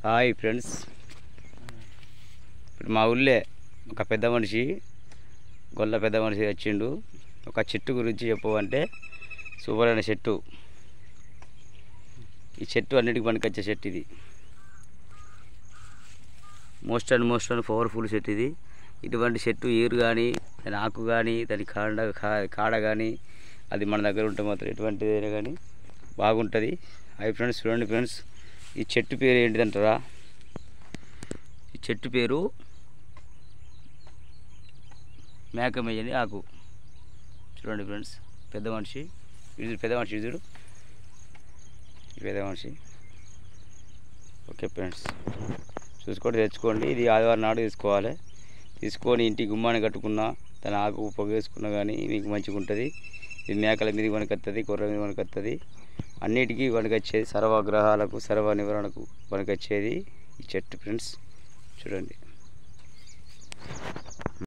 Hi friends, ఇప్పుడు మా ఊళ్ళే ఒక పెద్ద మనిషి గొల్ల పెద్ద మనిషి వచ్చిండు. ఒక చెట్టు గురించి చెప్పమంటే సూపర్ అయిన చెట్టు. ఈ చెట్టు అన్నిటికీ పనికొచ్చే చెట్టు ఇది. మోస్ట్ అండ్ పవర్ఫుల్ చెట్టు ఇది. ఇటువంటి చెట్టు ఏరు కానీ, దాని ఆకు కానీ, దాని కాడ కానీ అది మన దగ్గర ఉంటే మాత్రం ఎటువంటిదైనా కానీ బాగుంటుంది. హాయ్ ఫ్రెండ్స్, చూడండి ఫ్రెండ్స్, ఈ చెట్టు పేరు ఏంటిదంటారా? ఈ చెట్టు పేరు మేకమేయని ఆకు. చూడండి ఫ్రెండ్స్, పెద్ద మనిషి చూడు, ఈ పెద్ద మనిషి. ఓకే ఫ్రెండ్స్, చూసుకోండి, తెచ్చుకోండి. ఇది ఆదివారం నాడు తీసుకోవాలి. తీసుకొని ఇంటి గుమ్మాన్ని కట్టుకున్నా, దాని ఆకు పొగేసుకున్నా కానీ మీకు మంచిగా ఉంటుంది. ఇది మేకల మీదకి పనికొస్తుంది, గొర్రె మీద పనికొస్తుంది, అన్నిటికీ పనికొచ్చేది. సర్వగ్రహాలకు సర్వ నివారణకు పనికొచ్చేది ఈ చెట్టు ఫ్రెండ్స్. చూడండి.